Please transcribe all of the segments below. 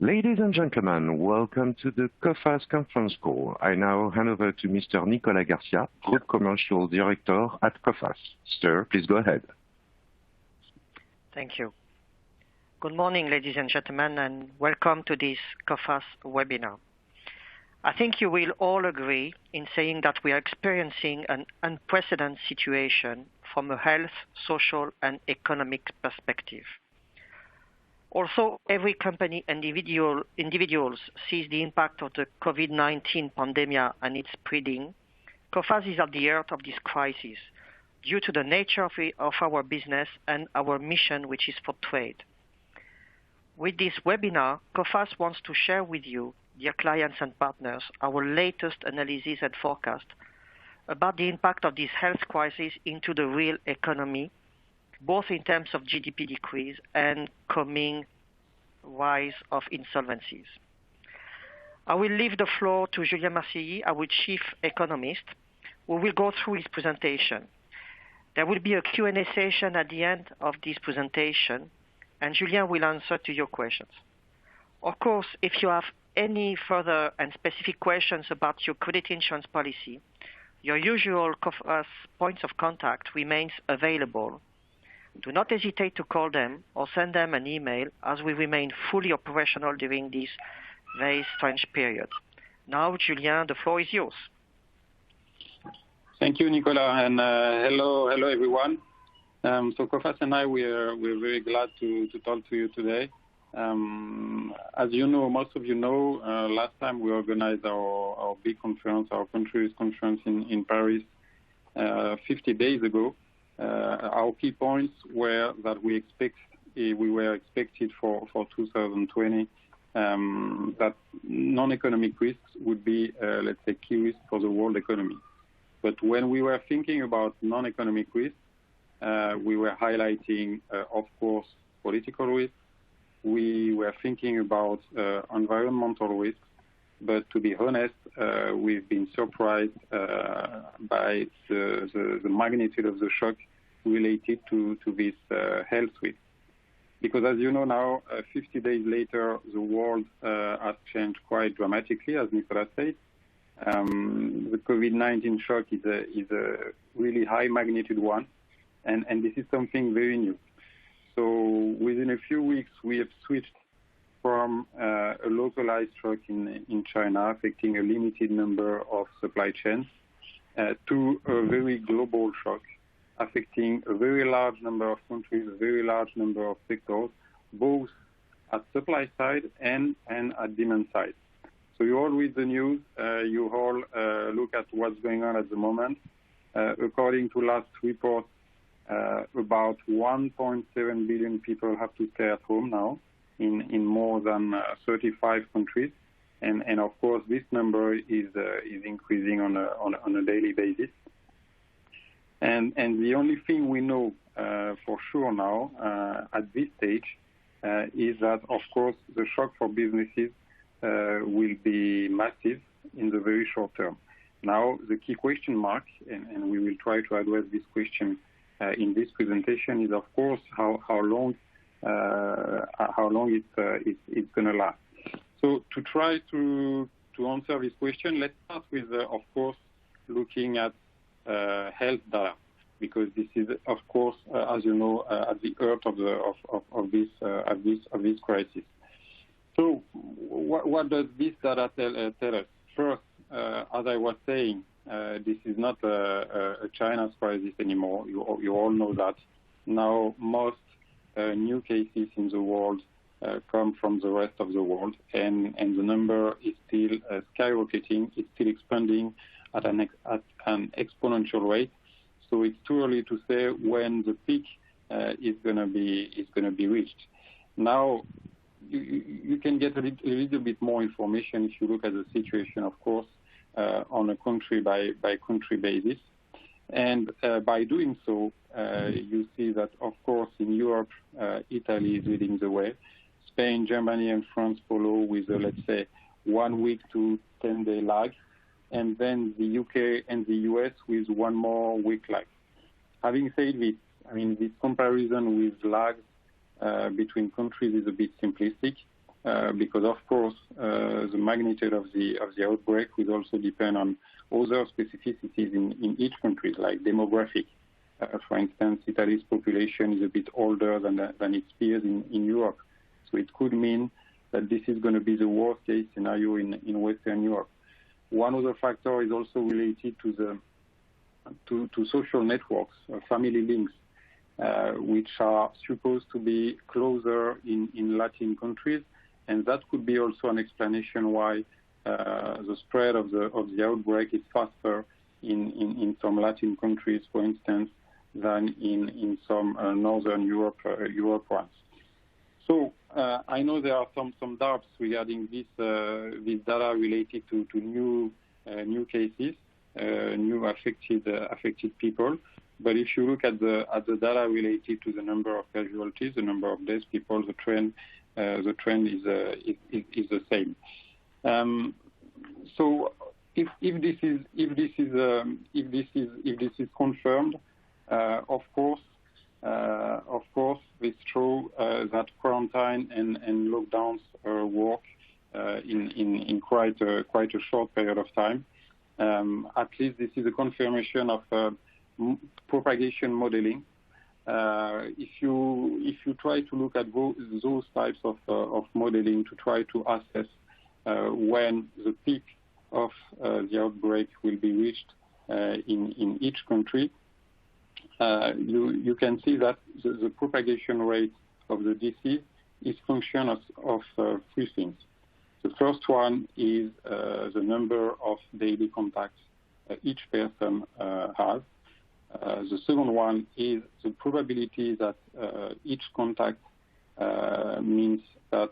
Ladies and gentlemen, welcome to the Coface conference call. I now hand over to Mr. Nicolas Garcia, Group Commercial Director at Coface. Sir, please go ahead. Thank you. Good morning, ladies and gentlemen, and welcome to this Coface webinar. I think you will all agree in saying that we are experiencing an unprecedented situation from a health, social, and economic perspective. Also, every company and individuals sees the impact of the COVID-19 pandemic and its spreading. Coface is at the heart of this crisis due to the nature of our business and our mission, which is for trade. With this webinar, Coface wants to share with you, dear clients and partners, our latest analysis and forecast about the impact of this health crisis into the real economy, both in terms of GDP decrease and coming rise of insolvencies. I will leave the floor to Julien Marcilly, our Chief Economist, who will go through his presentation. There will be a Q&A session at the end of this presentation, and Julien will answer to your questions. Of course, if you have any further and specific questions about your credit insurance policy, your usual Coface points of contact remains available. Do not hesitate to call them or send them an email, as we remain fully operational during this very strange period. Now, Julien, the floor is yours. Thank you, Nicolas, and hello everyone. So Coface and I, we're very glad to talk to you today. As you know, most of you know, last time we organized our big conference, our country risk conference in Paris 50 days ago. Our key points were that we were expected for 2020 that non-economic risks would be, let's say, key risks for the world economy. But when we were thinking about non-economic risks, we were highlighting, of course, political risks. We were thinking about environmental risks. But to be honest, we've been surprised by the magnitude of the shock related to this health risk. Because as you know now, 50 days later, the world has changed quite dramatically, as Nicolas said. The COVID-19 shock is a really high magnitude one, and this is something very new. So within a few weeks, we have switched from a localized shock in China affecting a limited number of supply chains to a very global shock affecting a very large number of countries, a very large number of sectors, both at supply side and at demand side. So you all read the news, you all look at what's going on at the moment. According to last report, about 1.7 billion people have to stay at home now in more than 35 countries, and of course this number is increasing on a daily basis. And the only thing we know for sure now at this stage is that of course the shock for businesses will be massive in the very short term. Now the key question mark, and we will try to address this question in this presentation, is of course how long it's going to last. So to try to answer this question, let's start with of course looking at health data, because this is of course as you know at the heart of this crisis. So what does this data tell us? First, as I was saying, this is not a China's crisis anymore. You all know that. Now most new cases in the world come from the rest of the world, and the number is still skyrocketing. It's still expanding at an exponential rate. So it's too early to say when the peak is going to be reached. Now you can get a little bit more information if you look at the situation, of course, on a country by country basis. And by doing so, you see that, of course, in Europe, Italy is leading the way. Spain, Germany, and France follow with, let's say, 1 week to 10-day lag. And then the UK and the US with 1 more week lag. Having said this, this comparison with lags between countries is a bit simplistic. because of course the magnitude of the outbreak will also depend on other specificities in each country, like demographic. For instance, Italy's population is a bit older than its peers in Europe, so it could mean that this is going to be the worst case scenario in Western Europe. One other factor is also related to social networks, family links, which are supposed to be closer in Latin countries, and that could be also an explanation why the spread of the outbreak is faster in some Latin countries, for instance, than in some Northern Europe ones. So I know there are some doubts regarding this data related to new cases, new affected people. But if you look at the data related to the number of casualties, the number of dead people, the trend is the same. So if this is confirmed, of course, it's true that quarantine and lockdowns work in quite a short period of time. At least this is a confirmation of propagation modeling. If you try to look at those types of modeling to try to assess when the peak of the outbreak will be reached in each country, you can see that the propagation rate of the disease is function of three things. The first one is the number of daily contacts each person has. The second one is the probability that each contact means that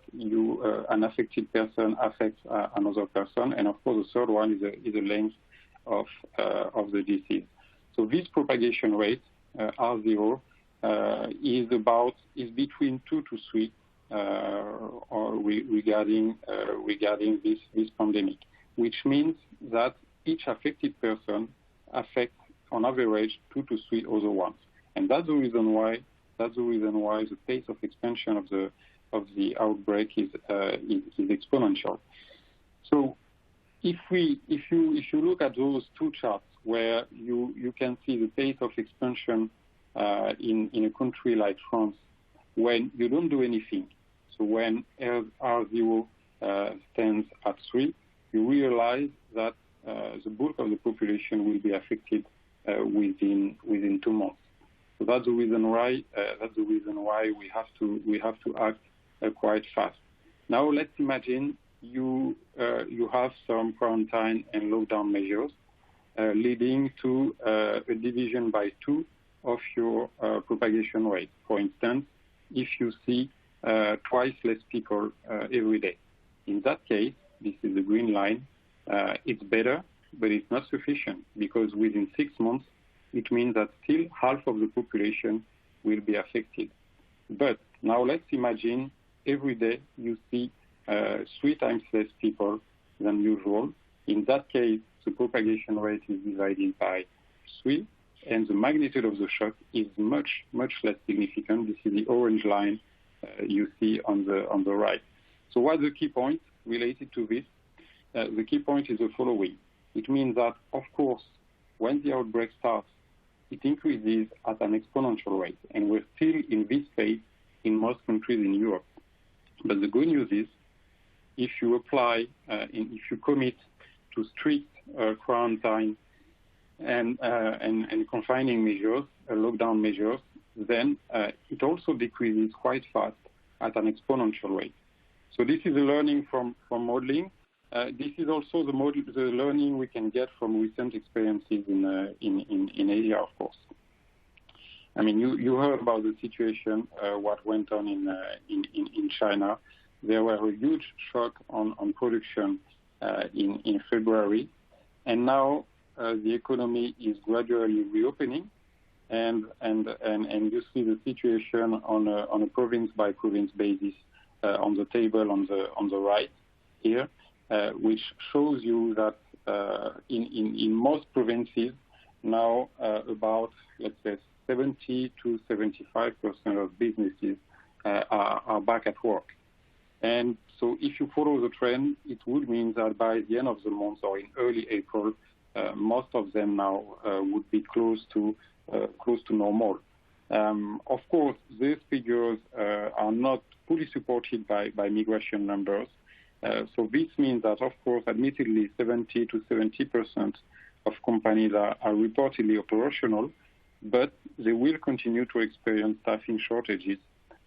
an affected person affects another person, and of course the third one is the length of the disease. So this propagation rate, R0, is between 2 to 3 regarding this pandemic, which means that each affected person affects on average 2 to 3 other ones, and that's the reason why the pace of expansion of the outbreak is exponential. So if you look at those two charts where you can see the pace of expansion in a country like France when you don't do anything, so when R0 stands at 3, you realize that the bulk of the population will be affected within 2 months. So that's the reason why we have to act quite fast. Now let's imagine you have some quarantine and lockdown measures leading to a division by 2 of your propagation rate. For instance, if you see twice less people every day. In that case, this is the green line. It's better, but it's not sufficient, because within 6 months, it means that still half of the population will be affected. But now let's imagine every day you see 3 times less people than usual. In that case, the propagation rate is divided by 3, and the magnitude of the shock is much, much less significant. This is the orange line you see on the right. So what's the key point related to this? The key point is the following. It means that, of course, when the outbreak starts, it increases at an exponential rate, and we're still in this phase in most countries in Europe. But the good news is, if you apply, if you commit to strict quarantine and confining measures, lockdown measures, then it also decreases quite fast at an exponential rate. So this is a learning from modeling. This is also the learning we can get from recent experiences in Asia, of course. I mean, you heard about the situation, what went on in China. There were a huge shock on production in February, and now the economy is gradually reopening, and you see the situation on a province by province basis on the table on the right here, which shows you that in most provinces now about, let's say, 70 to 75% of businesses are back at work. And So if you follow the trend, it would mean that by the end of the month or in early April, most of them now would be close to normal. Of course, these figures are not fully supported by migration numbers. So this means that, of course, admittedly, 70 to 70% of companies are reportedly operational, but they will continue to experience staffing shortages,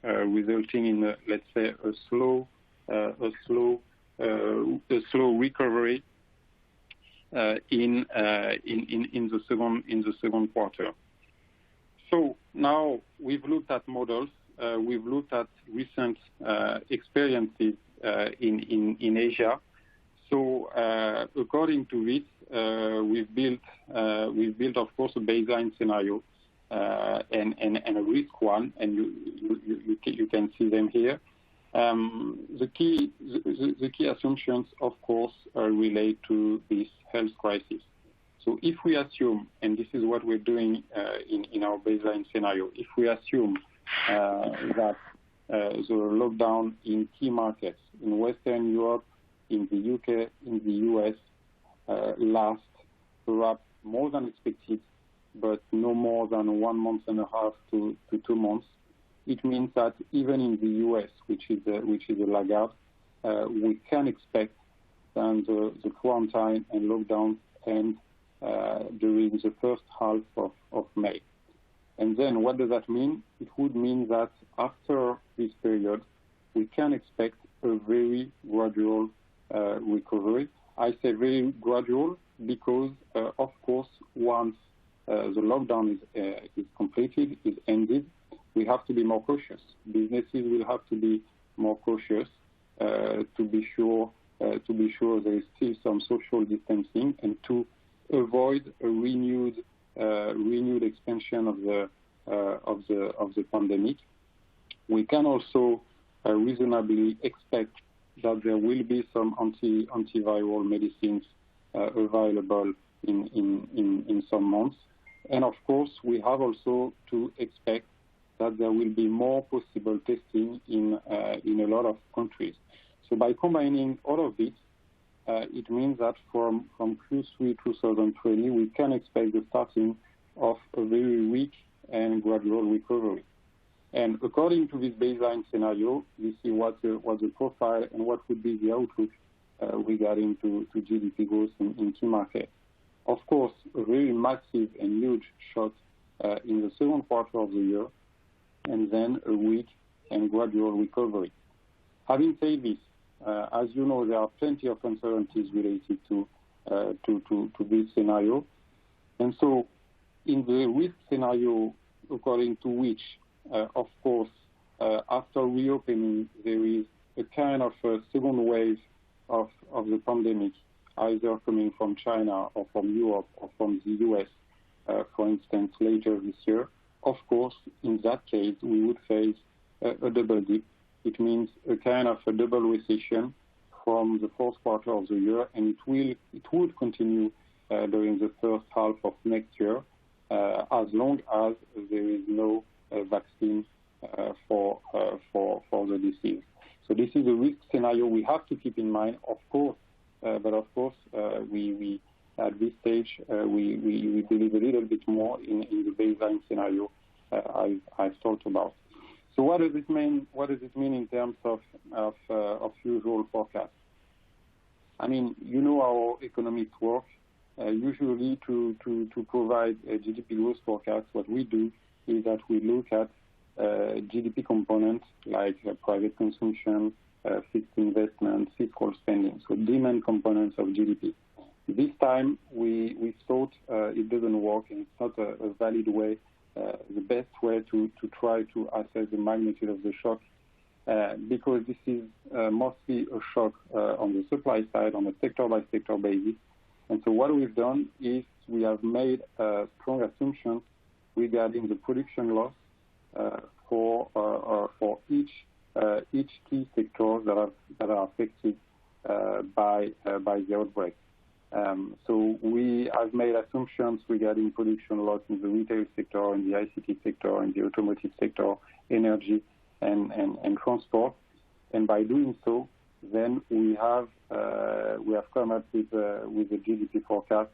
resulting in, let's say, a slow recovery in the second quarter. So now we've looked at models, we've looked at recent experiences in Asia. So according to this, we've built, of course, a baseline scenario and a risk one, and you can see them here. The key assumptions, of course, relate to this health crisis. So if we assume, and this is what we're doing in our baseline scenario, if we assume that the lockdown in key markets in Western Europe, in the UK, in the US, lasts perhaps more than expected, but no more than 1.5 months to 2 months, it means that even in the US, which is a laggard, we can expect that the quarantine and lockdown end during the first half of May. And then what does that mean? It would mean that after this period, we can expect a very gradual recovery. I say very gradual because, of course, once the lockdown is completed, is ended, we have to be more cautious. Businesses will have to be more cautious to be sure there is still some social distancing and to avoid a renewed expansion of the pandemic. We can also reasonably expect that there will be some antiviral medicines available in some months, and of course we have also to expect that there will be more possible testing in a lot of countries. So by combining all of this, it means that from Q3 2020, we can expect the starting of a very weak and gradual recovery. And according to this baseline scenario, you see what the profile and what would be the outlook regarding to GDP growth in key markets. Of course, a very massive and huge shock in the second quarter of the year, and then a weak and gradual recovery. Having said this, as you know, there are plenty of uncertainties related to this scenario. And so in the risk scenario, according to which, of course, after reopening, there is a kind of a second wave of the pandemic, either coming from China or from Europe or from the US, for instance, later this year. Of course, in that case, we would face a double dip. It means a kind of a double recession from the fourth quarter of the year, and it would continue during the first half of next year, as long as there is no vaccine for the disease. So this is a risk scenario we have to keep in mind, of course, but of course we at this stage we believe a little bit more in the baseline scenario I've talked about. So what does it mean? What does it mean in terms of usual forecasts? I mean, you know our economists work. Usually to provide a GDP growth forecast, what we do is that we look at GDP components like private consumption, fixed investment, fiscal spending, so demand components of GDP. This time we thought it doesn't work, and it's not a valid way, the best way to try to assess the magnitude of the shock, because this is mostly a shock on the supply side, on a sector-by-sector basis. And so what we've done is we have made strong assumptions regarding the production loss for each key sector that are affected by the outbreak. So we have made assumptions regarding production loss in the retail sector, in the ICT sector, in the automotive sector, energy, and transport. And by doing so, then we have come up with a GDP forecast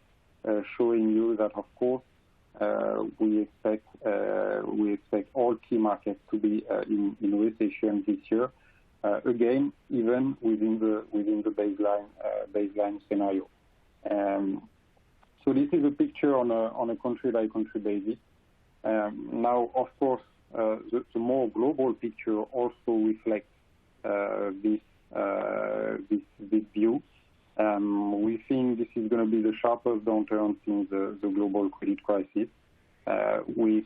showing you that, of course, we expect all key markets to be in recession this year. Again, even within the baseline scenario. So this is a picture on a country by country basis. Now, of course, the more global picture also reflects this view. We think this is going to be the sharpest downturn since the global credit crisis, with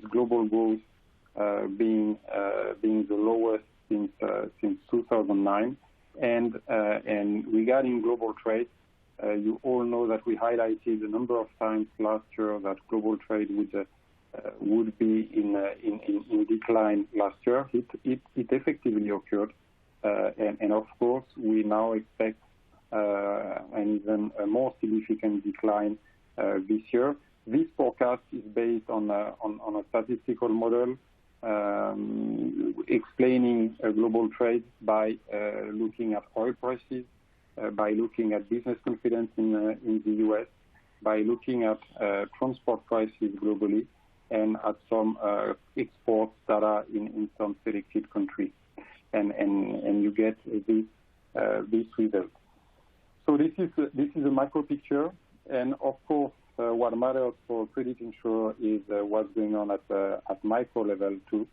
global growth being the lowest since 2009. And regarding global trade, you all know that we highlighted a number of times last year that global trade would be in decline last year. It effectively occurred, and of course we now expect an even more significant decline this year. This forecast is based on a statistical model explaining global trade by looking at oil prices, by looking at business confidence in the U.S., by looking at transport prices globally, and at some export data in some selected countries, and you get this result. So this is a macro picture, and of course, what matters for credit insurer is what's going on at micro level too.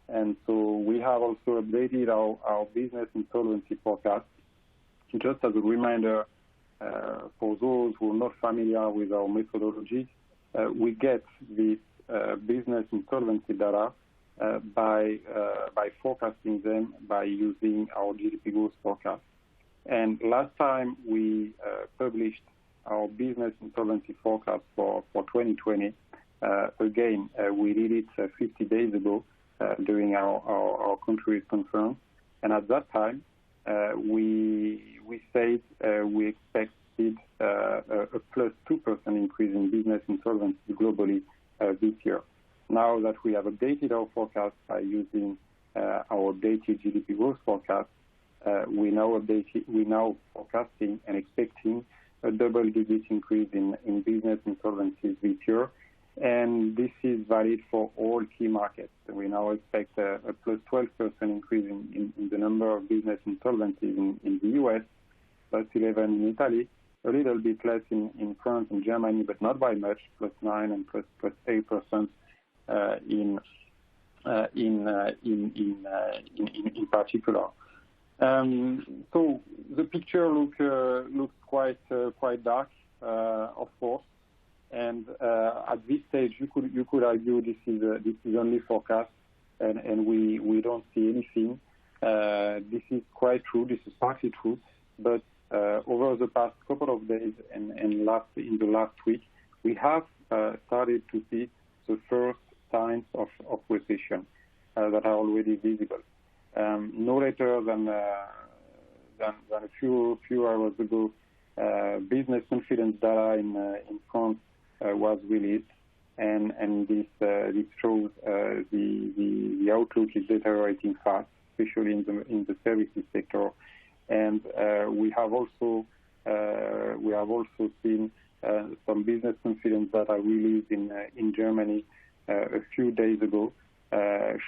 And so we have also updated our business insolvency forecast. Just as a reminder, for those who are not familiar with our methodology, we get this business insolvency data by forecasting them by using our GDP growth forecast. And last time we published our business insolvency forecast for 2020, again, we did it 50 days ago during our country risk conference. And at that time, we said we expected a plus 2% increase in business insolvency globally this year. Now that we have updated our forecast by using our updated GDP growth forecast, we now forecasting and expecting a double-digit increase in business insolvencies this year, and this is valid for all key markets. We now expect a plus 12% increase in the number of business insolvencies in the US, plus 11 in Italy, a little bit less in France and Germany, but not by much, plus 9 and plus 8% in particular. So the picture looks quite dark, of course, and at this stage you could argue this is only forecast, and we don't see anything. This is quite true. This is partly true, but over the past couple of days and in the last week, we have started to see the first signs of recession that are already visible. No later than a few hours ago, business confidence data in France was released, and this shows the outlook is deteriorating fast, especially in the services sector. And we have also seen some business confidence data released in Germany a few days ago,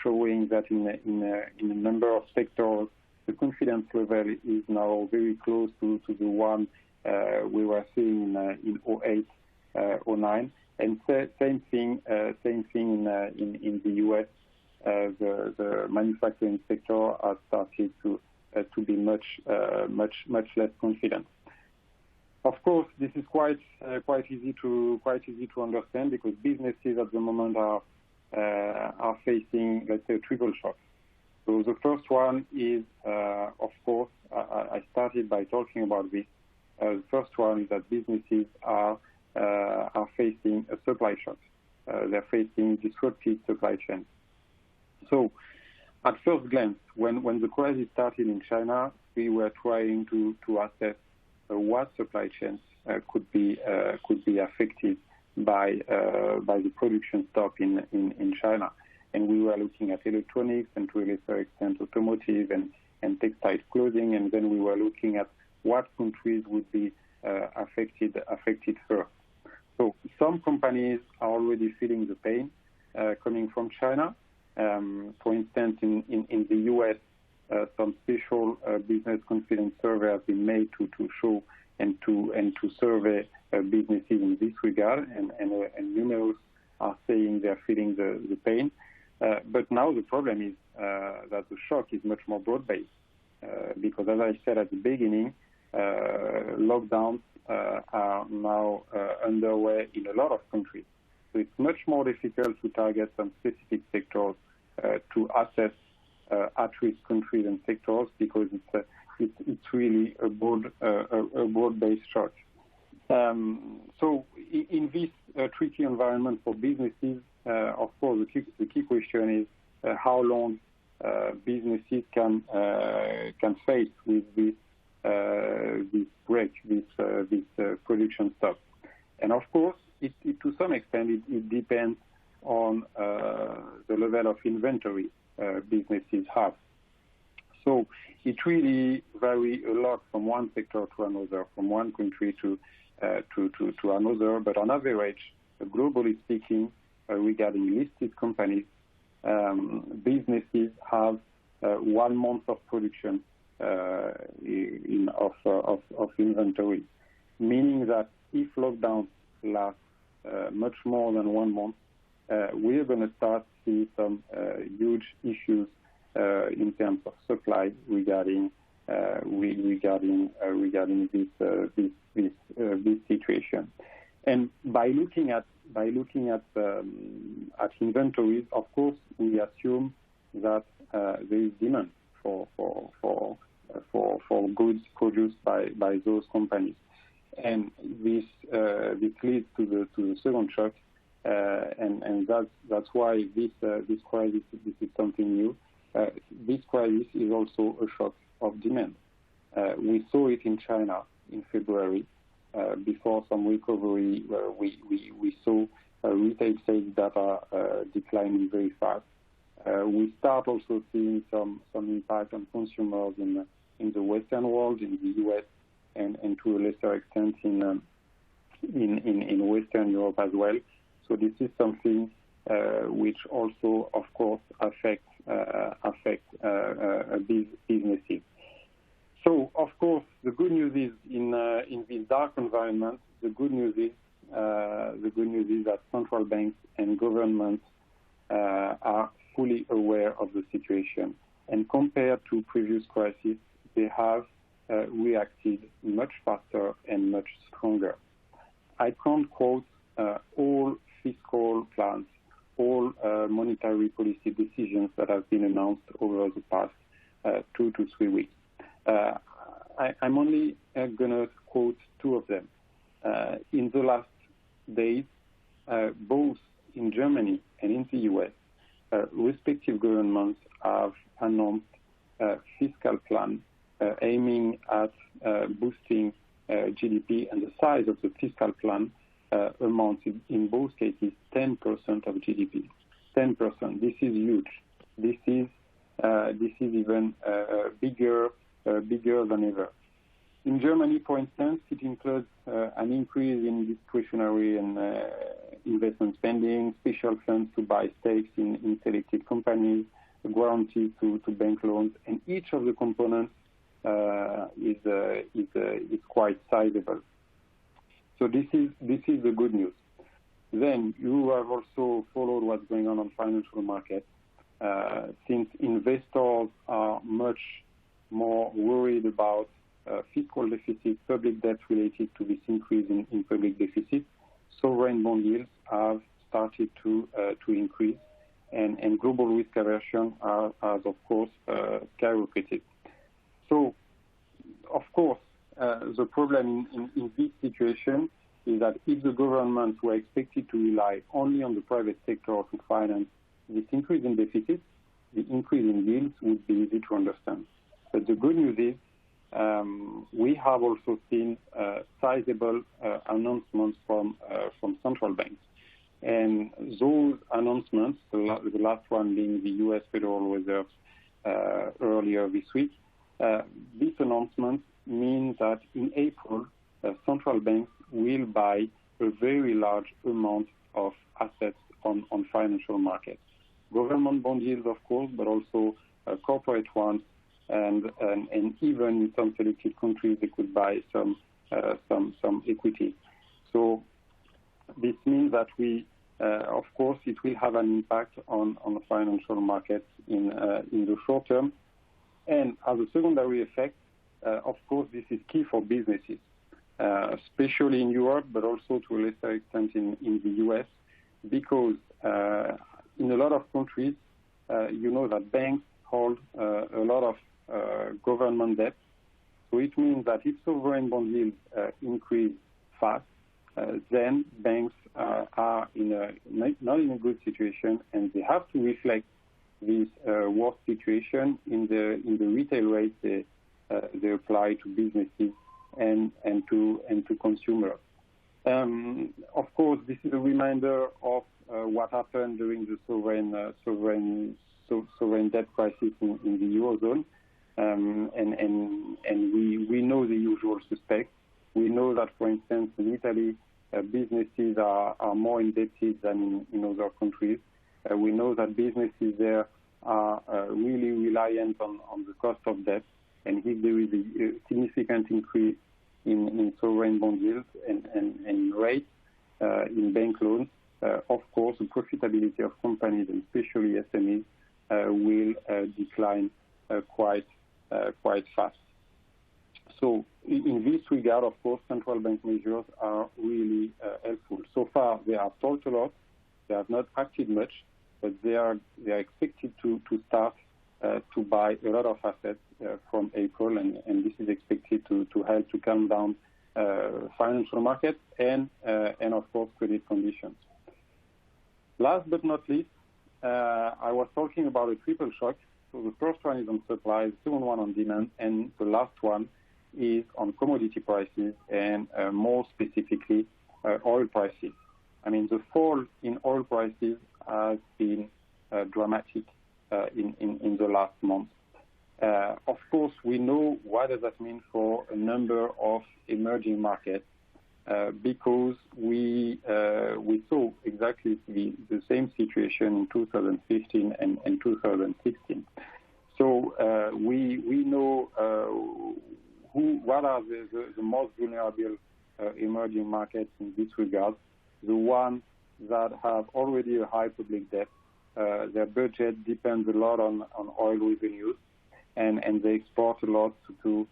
showing that in a number of sectors, the confidence level is now very close to the one we were seeing in 08, 09, and same thing in the US. The manufacturing sector has started to be much less confident. Of course, this is quite easy to understand, because businesses at the moment are facing, let's say, a triple shock. So the first one is, of course, I started by talking about this. The first one is that businesses are facing a supply shock. They're facing disrupted supply chains. So, at first glance, when the crisis started in China, we were trying to assess what supply chains could be affected by the production stop in China, and we were looking at electronics and to a lesser extent automotive and and textile clothing, and then we were looking at what countries would be affected first. So some companies are already feeling the pain coming from China. For instance, in the U.S., some special business confidence survey have been made to show and to survey businesses in this regard, and numerous are saying they're feeling the pain. But now the problem is that the shock is much more broad-based because, as I said at the beginning, lockdowns are now underway in a lot of countries. So it's much more difficult to target some specific sectors to assess at-risk countries and sectors because it's really a broad-based shock. So in this tricky environment for businesses, of course, the key question is how long businesses can face with this break, this production stop. And of course, it to some extent, it depends on the level of inventory businesses have. So it really varies a lot from one sector to another, from one country to another. But on average, globally speaking, regarding listed companies, businesses have 1 month of production of inventory, meaning that if lockdowns last much more than 1 month, we're going to start see some huge issues in terms of supply regarding this situation. And by looking at inventories, of course, we assume that there is demand for goods produced by those companies, and this leads to the second shock, and that's why this crisis, this is something new. This crisis is also a shock of demand. We saw it in China in February. Before some recovery, we saw retail sales data declining very fast. We start also seeing some impact on consumers in the Western world, in the U.S., and to a lesser extent in Western Europe as well. So this is something which also, of course, affects businesses. So, of course, the good news is in this dark environment, the good news is that central banks and governments are fully aware of the situation, and compared to previous crises, they have reacted much faster and much stronger. I can't quote all fiscal plans, all monetary policy decisions that have been announced over the past 2 to 3 weeks. I'm only going to quote 2 of them. In the last days, both in Germany and in the U.S., respective governments have announced a fiscal plan aiming at boosting GDP, and the size of the fiscal plan amounts in both cases 10% of GDP. 10%. This is huge. This is even bigger than ever. In Germany, for instance, it includes an increase in discretionary and investment spending, special funds to buy stakes in selected companies, guarantees to bank loans, and each of the components is quite sizable. So this is the good news. Then you have also followed what's going on financial markets. Since investors are much more worried about fiscal deficit, public debt related to this increase in public deficit, sovereign bond yields have started to increase, and global risk aversion has of course skyrocketed. So, of course, the problem in this situation is that if the governments were expected to rely only on the private sector to finance this increase in deficit, the increase in yields would be easy to understand. But the good news is we have also seen sizable announcements from central banks. And those announcements, the last one being the U.S. Federal Reserve earlier this week, This announcement means that in April, central banks will buy a very large amount of assets on financial markets. Government bond yields, of course, but also corporate ones, and even in some selected countries, they could buy some equity. So this means that of course, it will have an impact on the financial markets in the short term. And as a secondary effect, of course, this is key for businesses, especially in Europe, but also to a lesser extent in the US, because in a lot of countries, you know that banks hold a lot of government debt. So it means that if sovereign bond yields increase fast, then banks are not in a good situation, and they have to reflect this worse situation in the retail rates they apply to businesses and to consumers. Of course, this is a reminder of what happened during the sovereign debt crisis in the Eurozone, and we know the usual suspects. We know that, for instance, in Italy, businesses are more indebted than in other countries. We know that businesses there are really reliant on the cost of debt, and if there is a significant increase in sovereign bond yields and rates in bank loans, of course, the profitability of companies, and especially SMEs, will decline quite fast. So in this regard, of course, central bank measures are really helpful. So far, they have talked a lot. They have not acted much, but they are expected to start to buy a lot of assets from April, and this is expected to help to calm down financial markets and of course, credit conditions. Last but not least, I was talking about a triple shock. So the first one is on supply, the second one on demand, and the last one is on commodity prices, and more specifically, oil prices. I mean, the fall in oil prices has been dramatic in the last month. Of course, we know what does that mean for a number of emerging markets, because we saw exactly the same situation in 2015 and 2016. So we know what are the most vulnerable emerging markets in this regard. The ones that have already a high public debt, their budget depends a lot on oil revenues, and they export a lot to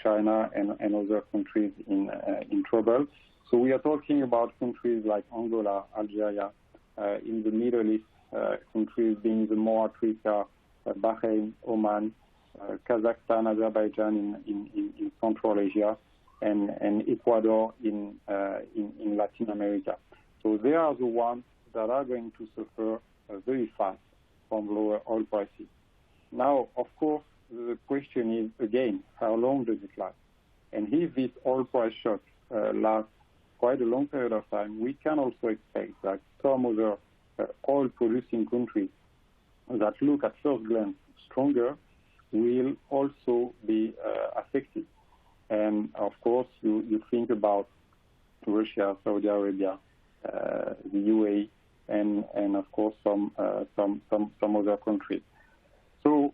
China and other countries in trouble. So we are talking about countries like Angola, Algeria, in the Middle East, countries being the more at risk are Bahrain, Oman, Kazakhstan, Azerbaijan in Central Asia, and Ecuador in Latin America. So they are the ones that are going to suffer very fast from lower oil prices. Now, of course, the question is, again, how long does it last? And if this oil price shock lasts quite a long period of time, we can also expect that some other oil-producing countries that look at first glance stronger will also be affected. And of course, you think about Russia, Saudi Arabia, the UAE, and of course some other countries. So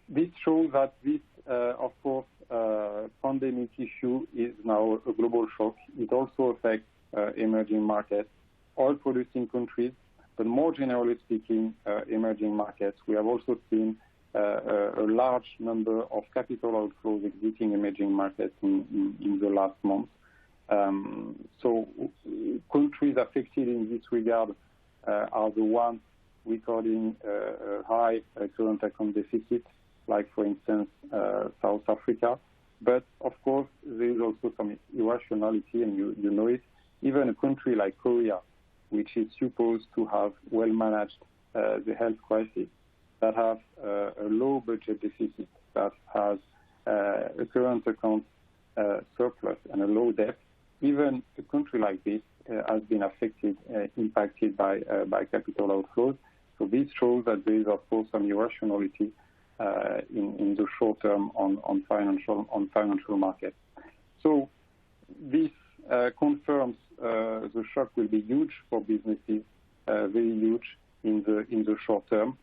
this shows that this, of course, pandemic issue is now a global shock. It also affects emerging markets, oil-producing countries, but more generally speaking, emerging markets. We have also seen a large number of capital outflows exiting emerging markets in the last month. So countries affected in this regard are the ones recording a high current account deficit, like, for instance, South Africa. But, of course, there is also some irrationality, and you know it. Even a country like Korea, which is supposed to have well managed the health crisis, that have a low budget deficit, that has a current account surplus and a low debt, even a country like this has been affected, impacted by capital outflows. So this shows that there is, of course, some irrationality in the short term on financial markets. So this confirms the shock will be huge for businesses, very huge in the short term.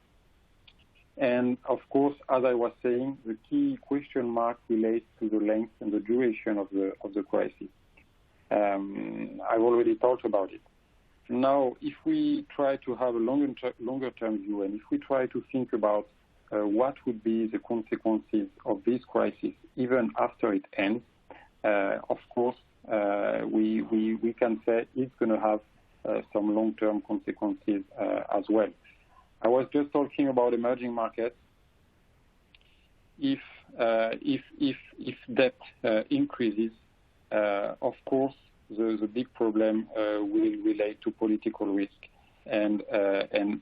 And of course, as I was saying, the key question mark relates to the length and the duration of the crisis. I've already talked about it. Now, if we try to have a longer term view, and if we try to think about what would be the consequences of this crisis even after it ends, of course, we can say it's going to have some long-term consequences as well. I was just talking about emerging markets. If debt increases, of course, the big problem will relate to political risk and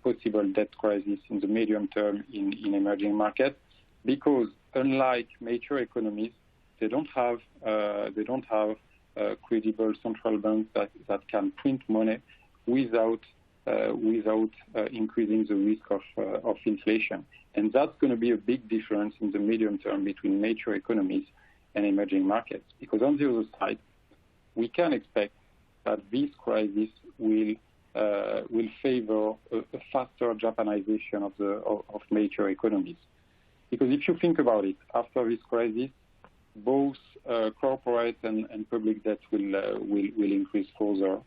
possible debt crisis in the medium term in emerging markets, because unlike mature economies, they don't have credible central banks that can print money without increasing the risk of inflation. And that's going to be a big difference in the medium term between mature economies and emerging markets. Because on the other side, we can expect that this crisis will favor a faster Japanization of mature economies. Because if you think about it, after this crisis, both corporate and public debt will increase further.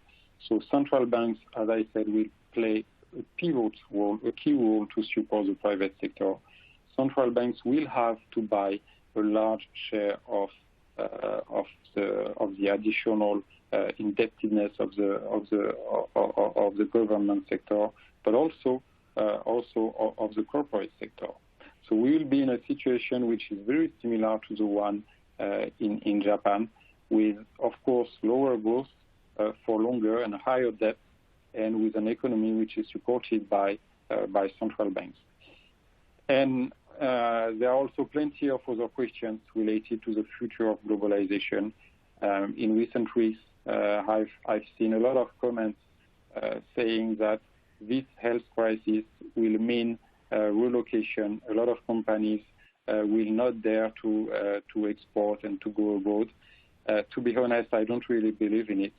So central banks, as I said, will play a key role to support the private sector. Central banks will have to buy a large share of the additional indebtedness of the government sector, but also of the corporate sector. So we will be in a situation which is very similar to the one in Japan, with, of course, lower growth for longer and higher debt, and with an economy which is supported by central banks. And there are also plenty of other questions related to the future of globalization. In recent weeks, I've seen a lot of comments saying that this health crisis will mean relocation. A lot of companies will not dare to export and to go abroad. To be honest, I don't really believe in it.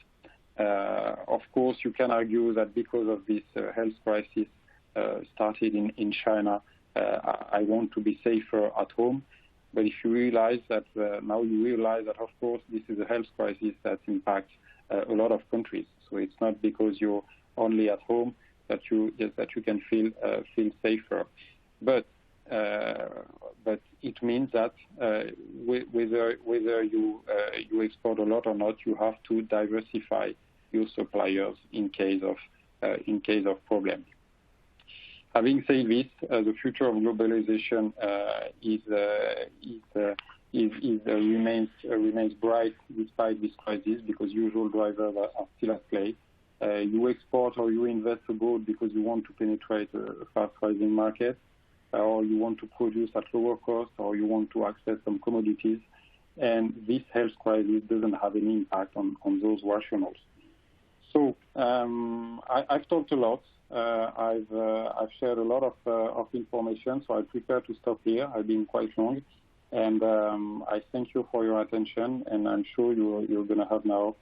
Of course, you can argue that because of this health crisis started in China, I want to be safer at home. But if you realize that now you realize that, of course, this is a health crisis that impacts a lot of countries. So it's not because you're only at home that you can feel safer. But it means that whether you export a lot or not, you have to diversify your suppliers in case of problem. Having said this, the future of globalization remains bright despite this crisis, because usual drivers are still at play. You export or you invest abroad because you want to penetrate a fast-rising market, or you want to produce at lower cost, or you want to access some commodities. And this health crisis doesn't have any impact on those rationales. So I've talked a lot. I've shared a lot of information, so I prefer to stop here. I've been quite long, and I thank you for your attention, and I'm sure you're going to have now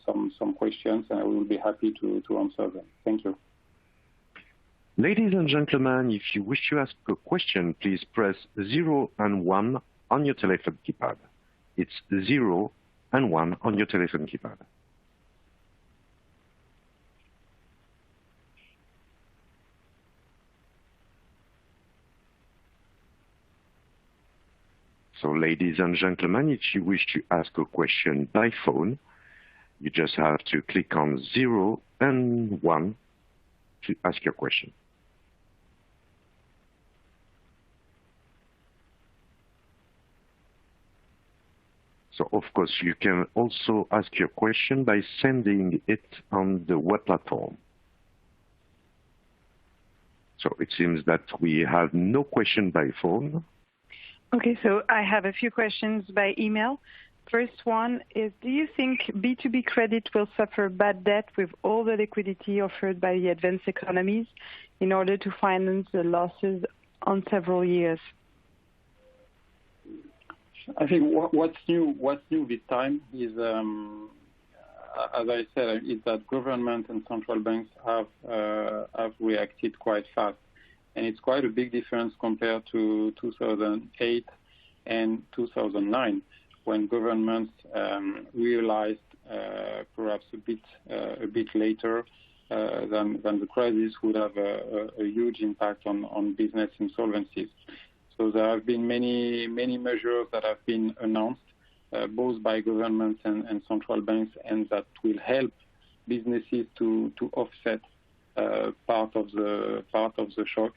some questions, and I will be happy to answer them. Thank you. Ladies and gentlemen, if you wish to ask a question, please press 0 and 1 on your telephone keypad. It's 0 and 1 on your telephone keypad. So, ladies and gentlemen, if you wish to ask a question by phone, you just have to click on 0 and 1 to ask your question. So, of course, you can also ask your question by sending it on the web platform. So it seems that we have no question by phone. Okay, so I have a few questions by email. First one is, do you think B2B credit will suffer bad debt with all the liquidity offered by the advanced economies in order to finance the losses on several years? I think what's new this time is, as I said, is that government and central banks have reacted quite fast, and it's quite a big difference compared to 2008 and 2009, when governments realized perhaps a bit later than the crisis would have a huge impact on business insolvencies. So there have been many measures that have been announced, both by governments and central banks, and that will help businesses to offset part of the shock.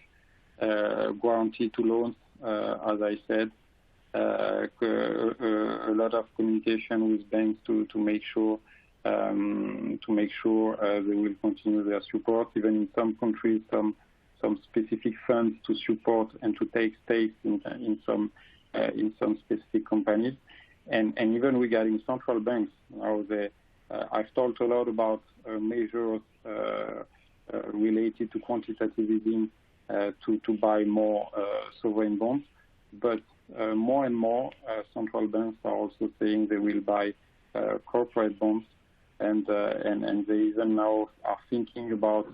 Guarantee to loans, as I said, a lot of communication with banks to make sure they will continue their support. Even in some countries, some specific funds to support and to take stakes in some specific companies, and even regarding central banks, I've talked a lot about measures related to quantitative easing to buy more sovereign bonds, but more and more central banks are also saying they will buy corporate bonds, and they even now are thinking about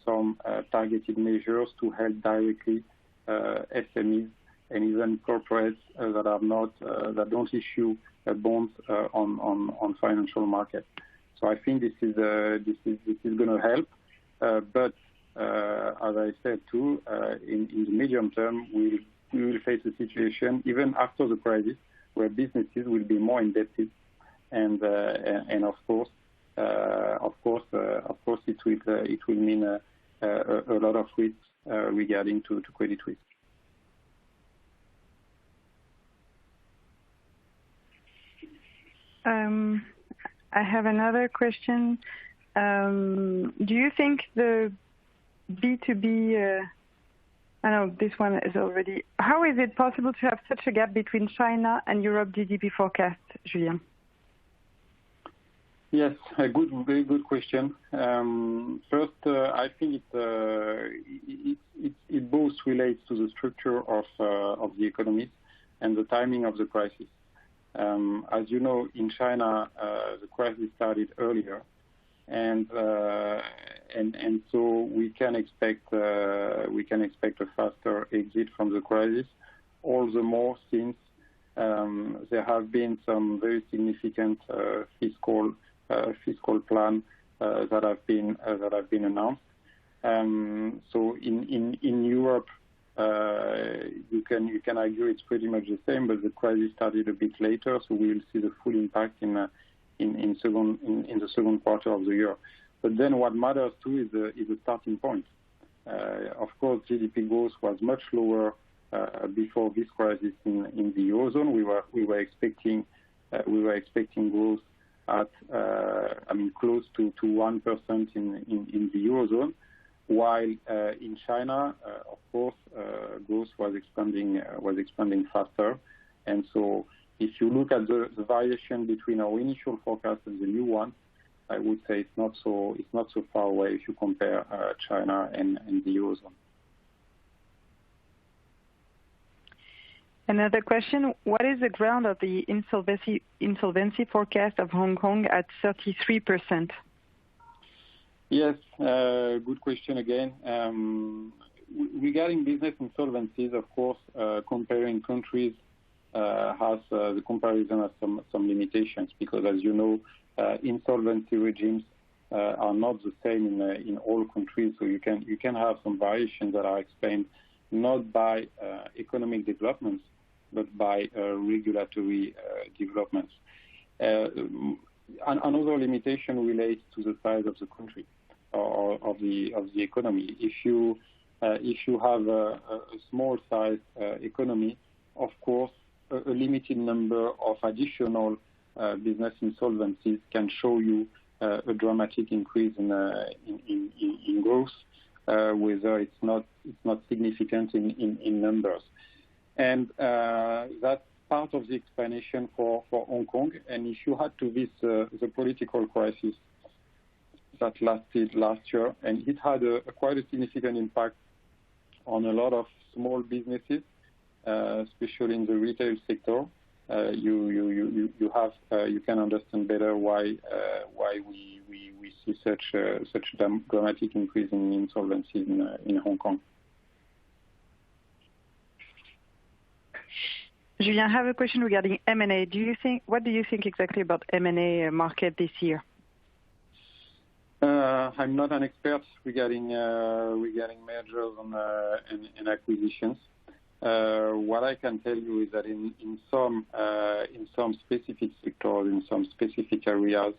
some targeted measures to help directly SMEs and even corporates that don't issue bonds on financial markets. So I think this is going to help, but as I said too, in the medium term, we will face a situation even after the crisis where businesses will be more indebted, and of course it will mean a lot of risks regarding to credit risk. I have another question. Do you think the B2B, I know this one is already, how is it possible to have such a gap between China and Europe GDP forecast, Julien? Yes, very good question. First, I think it both relates to the structure of the economy and the timing of the crisis. As you know, in China, the crisis started earlier, and so we can expect a faster exit from the crisis. All the more since there have been some very significant fiscal plan that have been announced. So in Europe, you can argue it's pretty much the same, but the crisis started a bit later, so we will see the full impact in the second quarter of the year. But then what matters too is the starting point. Of course, GDP growth was much lower before this crisis in the eurozone. We were expecting growth at close to 1% in the eurozone, while in China, of course, growth was expanding faster. And so, if you look at the variation between our initial forecast and the new one, I would say it's not so far away if you compare China and the eurozone. Another question: what is the ground of the insolvency forecast of Hong Kong at 33%? Yes, good question again. Regarding business insolvencies, of course, comparing countries the comparison has some limitations, because, as you know, insolvency regimes are not the same in all countries. So you can have some variations that are explained not by economic developments, but by regulatory developments. Another limitation relates to the size of the country or of the economy. If you have a small size economy, of course, a limited number of additional business insolvencies can show you a dramatic increase in growth, whether it's not significant in numbers. And that's part of the explanation for Hong Kong. And if you had to visit the political crisis that lasted last year, and it had quite a significant impact on a lot of small businesses, especially in the retail sector. You can understand better why we see such dramatic increase in insolvencies in Hong Kong. Julien, I have a question regarding M&A. What do you think exactly about M&A market this year? I'm not an expert regarding mergers and acquisitions. What I can tell you is that in some specific sectors, in some specific areas,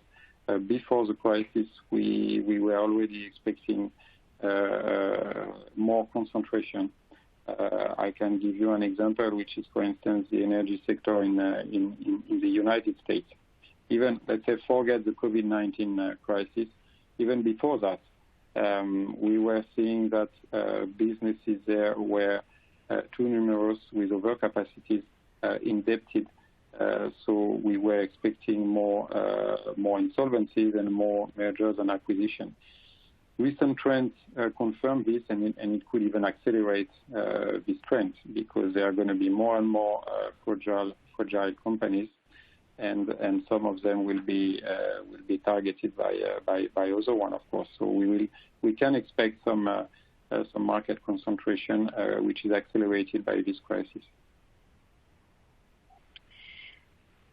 before the crisis, we were already expecting more concentration. I can give you an example, which is, for instance, the energy sector in the United States. Even, let's say, forget the COVID-19 crisis. Even before that, we were seeing that businesses there were too numerous with overcapacities, indebted. So we were expecting more insolvencies and more mergers and acquisitions. Recent trends confirm this, and it could even accelerate this trend, because there are going to be more and more fragile companies, and some of them will be targeted by other one, of course. So we can expect some market concentration, which is accelerated by this crisis.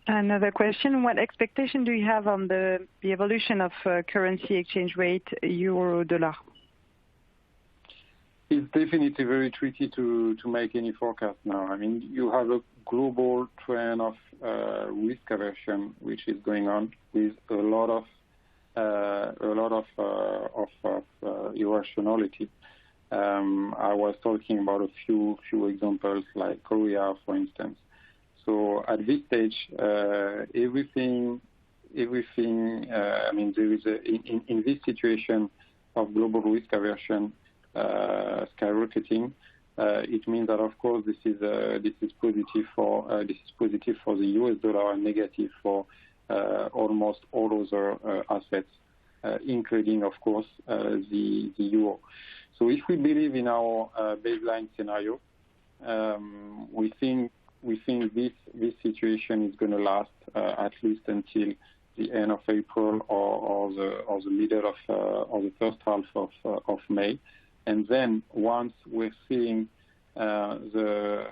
Another question: what expectation do you have on the evolution of currency exchange rate euro-dollar? It's definitely very tricky to make any forecast now. I mean, you have a global trend of risk aversion, which is going on with a lot of irrationality. I was talking about a few examples, like Korea, for instance. So at this stage, everything. I mean, there is in this situation of global risk aversion skyrocketing. It means that, of course, this is positive for the US dollar and negative for almost all other assets, including, of course, the euro. So if we believe in our baseline scenario, we think this situation is going to last at least until the end of April or the middle of the first half of May, and then once we're seeing the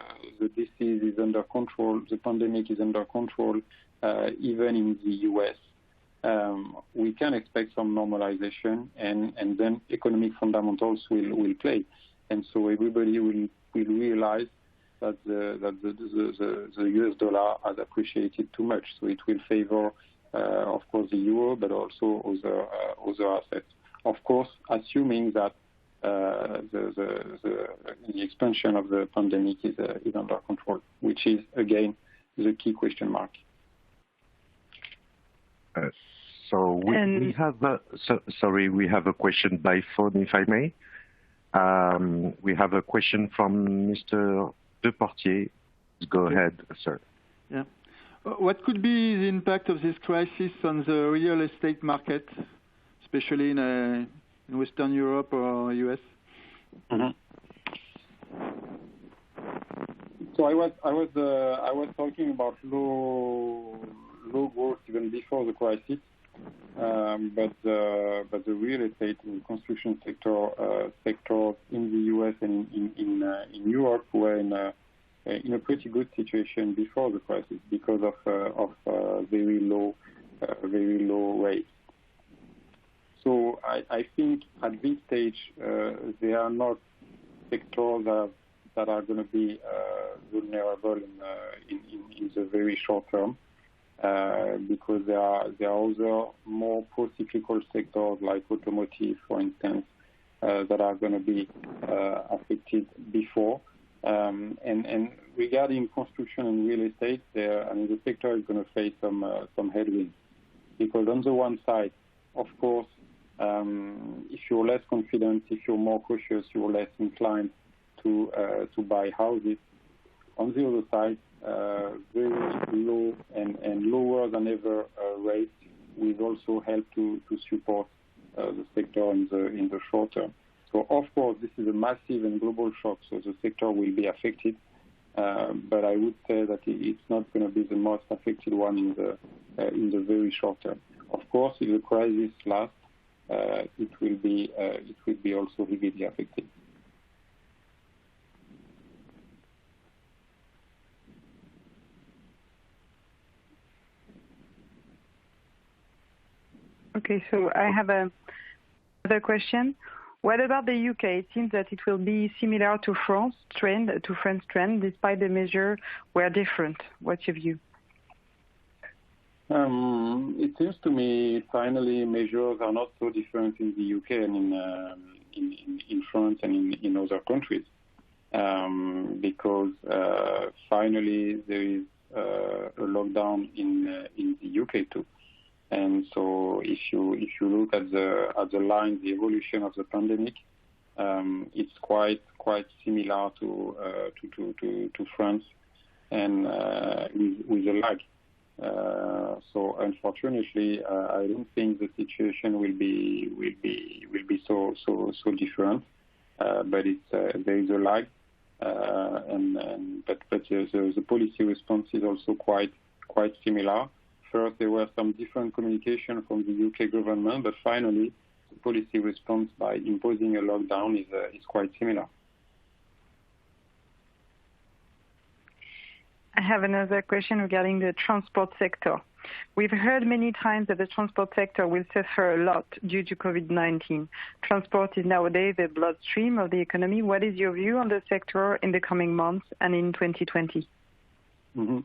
disease is under control, the pandemic is under control, even in the US, we can expect some normalization, and then economic fundamentals will play, and so everybody will realize that the US dollar has appreciated too much, so it will favor, of course, the euro, but also other assets. Of course, assuming that the expansion of the pandemic is under control, which is again the key question mark. So we have a question by phone, if I may. We have a question from Mr. Deportier. Go ahead, sir. Yeah. What could be the impact of this crisis on the real estate market, especially in Western Europe or US? Mm-hmm. So I was talking about low growth even before the crisis, but the real estate and construction sector in the US and in Europe were in a pretty good situation before the crisis because of very low rates. So I think at this stage there are not sectors that are going to be vulnerable in the very short term, because there are other more pro-cyclical sectors like automotive, for instance, that are going to be affected before. And regarding construction and real estate, the sector is going to face some headwinds, because on the one side, of course, if you're less confident, if you're more cautious, you're less inclined to buy houses. On the other side, very low and lower than ever rates will also help to support the sector in the short term. So of course, this is a massive and global shock, so the sector will be affected. But I would say that it's not going to be the most affected one in the very short term. Of course, if the crisis lasts, it will be also heavily affected. Okay, so I have another question. What about the UK? It seems that it will be similar to France trend, despite the measures were different. What's your view? It seems to me finally measures are not so different in the UK and in France and in other countries, because finally there is a lockdown in the UK too. And so, if you look at the line, the evolution of the pandemic, it's quite similar to France, and with a lag. So, unfortunately, I don't think the situation will be so different. But there is a lag, but the policy response is also quite similar. First, there were some different communication from the UK government, but finally, the policy response by imposing a lockdown is quite similar. I have another question regarding the transport sector. We've heard many times that the transport sector will suffer a lot due to COVID-19. Transport is nowadays the bloodstream of the economy. What is your view on the sector in the coming months and in 2020? Mm-hmm.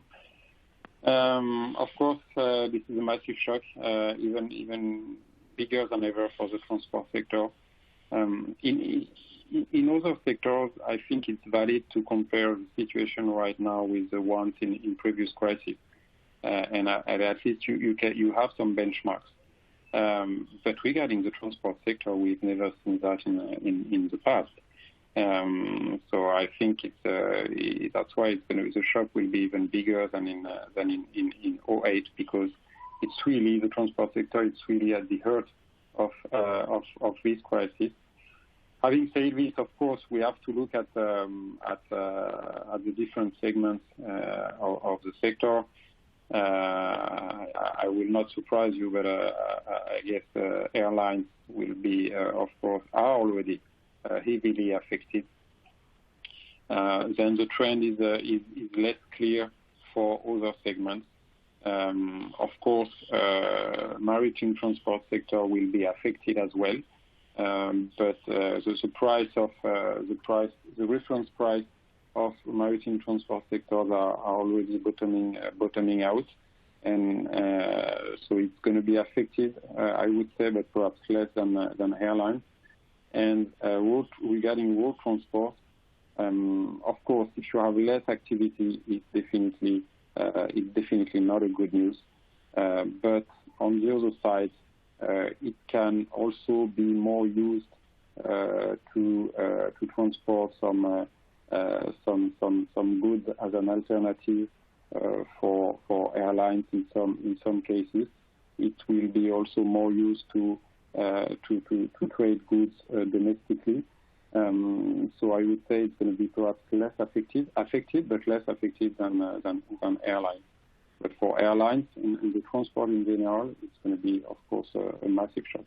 Of course, this is a massive shock, even bigger than ever for the transport sector. In other sectors, I think it's valid to compare the situation right now with the ones in previous crises, and at least you have some benchmarks. But regarding the transport sector, we've never seen that in the past. So I think that's why the shock will be even bigger than in 2008, because it's really the transport sector. It's really at the heart of this crisis. Having said this, of course, we have to look at the different segments of the sector. I will not surprise you, but I guess airlines will be, of course, are already heavily affected. Then the trend is less clear for other segments. Of course, maritime transport sector will be affected as well. But the reference price of maritime transport sectors are already bottoming out, and so it's going to be affected, I would say, but perhaps less than airlines. And regarding road transport, of course, if you have less activity, it's definitely not a good news. But on the other side, it can also be more used to transport some goods as an alternative for airlines in some cases. It will be also more used to trade goods domestically. So I would say it's going to be perhaps less affected, but less affected than airlines. But for airlines and the transport in general, it's going to be, of course, a massive shock.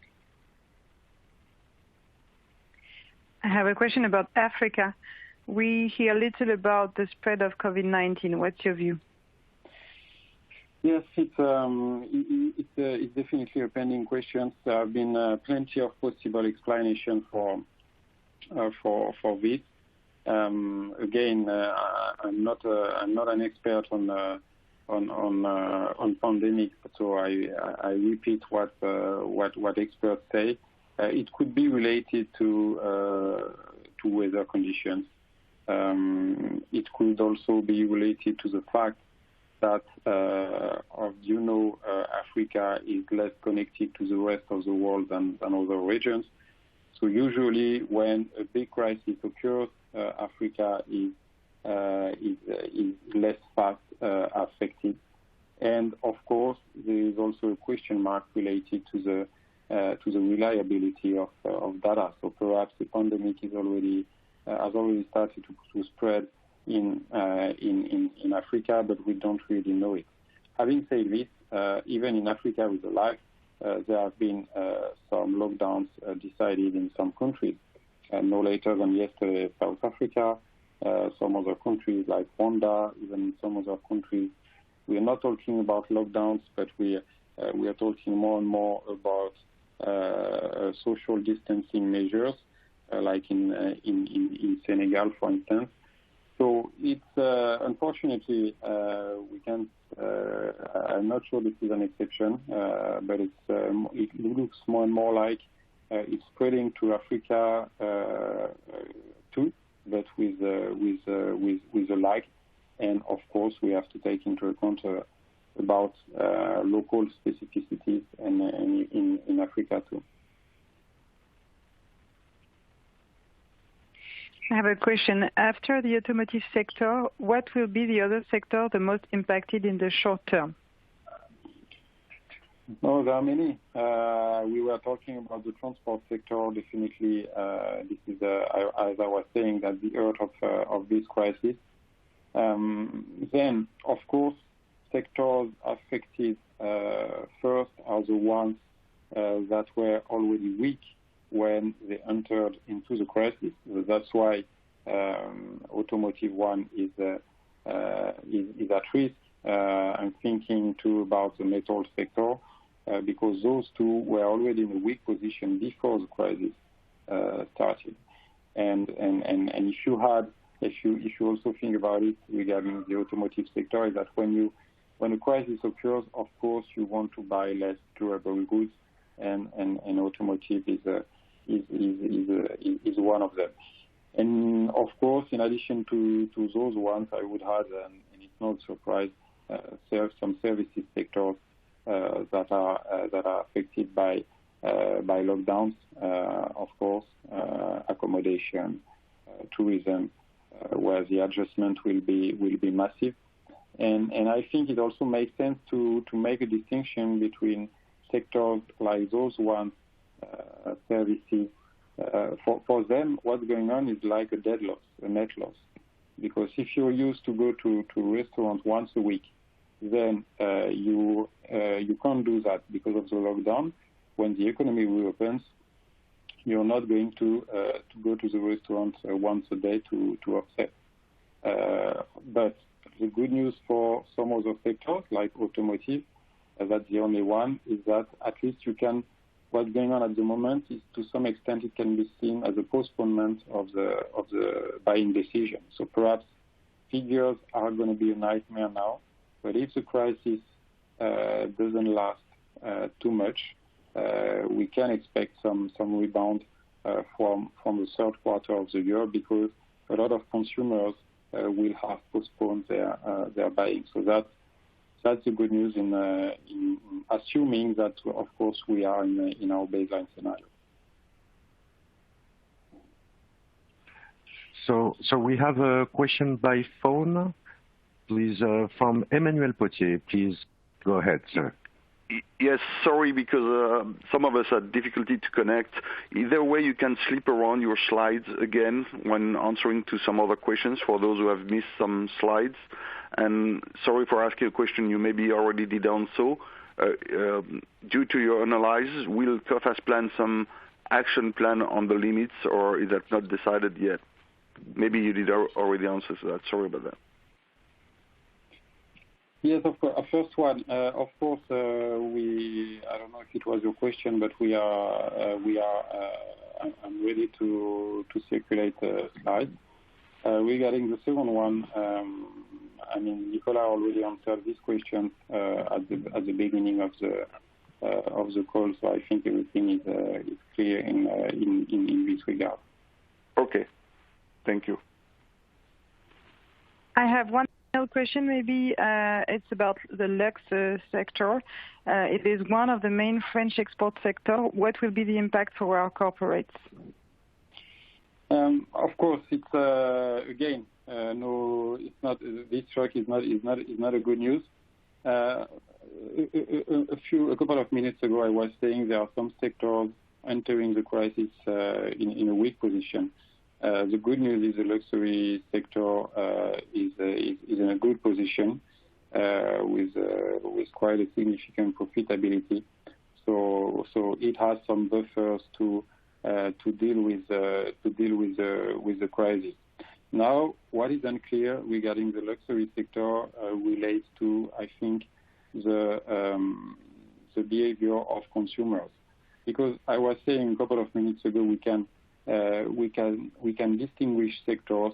I have a question about Africa. We hear little about the spread of COVID-19. What's your view? Yes, it's definitely a pending question. There have been plenty of possible explanations for this. Again, I'm not an expert on pandemic, so I repeat what experts say. It could be related to weather conditions. It could also be related to the fact that, Africa is less connected to the rest of the world than other regions. So usually when a big crisis occurs, Africa is less fast affected. And of course, there is also a question mark related to to the reliability of data. So perhaps the pandemic has already started to spread in Africa, but we don't really know it. Having said this, even in Africa with the life, there have been some lockdowns decided in some countries. No later than yesterday, South Africa, some other countries like Rwanda, even some other countries. We are not talking about lockdowns, but we are talking more and more about social distancing measures, like in Senegal, for instance. So it's unfortunately we can't. I'm not sure this is an exception, but it looks more and more like it's spreading to Africa too, but with a lag. And of course, we have to take into account about local specificities in Africa too. I have a question. After the automotive sector, what will be the other sector the most impacted in the short term? No, there are many. We were talking about the transport sector. Definitely, this is, as I was saying, at the heart of this crisis. Then, of course, sectors affected first are the ones that were already weak when they entered into the crisis. So that's why automotive one is at risk. I'm thinking too about the metal sector because those two were already in a weak position before the crisis started. And if you also think about it regarding the automotive sector, is that when a crisis occurs, of course you want to buy less durable goods, and automotive is one of them. And of course, in addition to those ones, I would add, and it's not a surprise, some services sectors that are affected by lockdowns. Of course, accommodation, tourism, where the adjustment will be massive. And I think it also makes sense to make a distinction between sectors like those ones, services. For them, what's going on is like a net loss. Because if you're used to go to a restaurant once a week, then you can't do that because of the lockdown. When the economy reopens, you're not going to go to the restaurant once a day to offset. But the good news for some other sectors, like automotive, that's the only one, is that at least you can. What's going on at the moment is, to some extent, it can be seen as a postponement of the buying decision. So perhaps figures are going to be a nightmare now, but if the crisis doesn't last too much, we can expect some rebound from the third quarter of the year, because a lot of consumers will have postponed their buying. So that's the good news in assuming that, of course, we are in our baseline scenario. So we have a question by phone, please, from Emmanuel Potier. Please go ahead, sir. Yes, sorry, because some of us had difficulty to connect. Either way, you can slip around your slides again when answering to some other questions for those who have missed some slides. And sorry for asking a question you maybe already did also. Due to your analysis, will Coface plan some action plan on the limits, or is that not decided yet? Maybe you did already answer to that. Sorry about that. Yes, of course. First one, of course, I don't know if it was your question, but I'm ready to circulate slides. Regarding the second one, I mean, Nicolas already answered this question at the beginning of the call, so I think everything is clear in this regard. Okay, thank you. I have one question. Maybe it's about the Lux sector. It is one of the main French export sector. What will be the impact for our corporates? Of course, it's again no. It's not. This shock is not a good news. a couple of minutes ago, I was saying there are some sectors entering the crisis in a weak position. The good news is the luxury sector is in a good position with quite a significant profitability. So it has some buffers to deal with the crisis. Now, what is unclear regarding the luxury sector relates to, I think, the behavior of consumers. Because I was saying a couple of minutes ago, we can distinguish sectors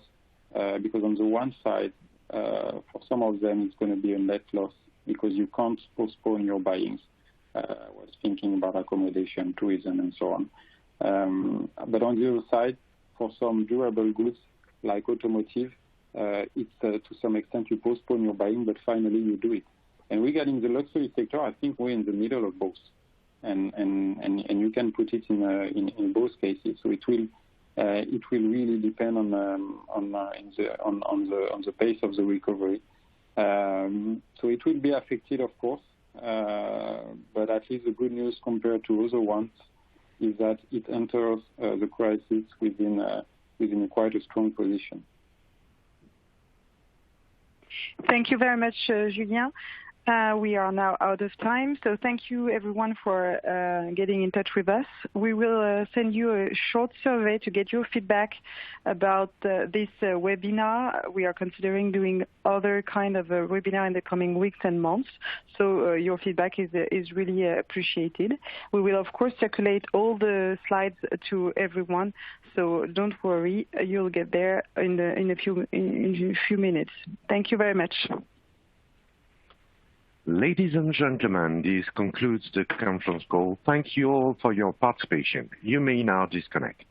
because on the one side, for some of them, it's going to be a net loss because you can't postpone your buyings. I was thinking about accommodation, tourism, and so on. But on the other side, for some durable goods like automotive, it's to some extent you postpone your buying, but finally you do it. And regarding the luxury sector, I think we're in the middle of both, and you can put it in both cases. So it will really depend on the pace of the recovery. So it will be affected, of course, but at least the good news compared to other ones is that it enters the crisis within quite a strong position. Thank you very much, Julien. We are now out of time, so thank you everyone for getting in touch with us. We will send you a short survey to get your feedback about this webinar. We are considering doing other kind of a webinar in the coming weeks and months, so your feedback is really appreciated. We will of course circulate all the slides to everyone, so don't worry, you'll get there in a few minutes. Thank you very much. Ladies and gentlemen, this concludes the conference call. Thank you all for your participation. You may now disconnect.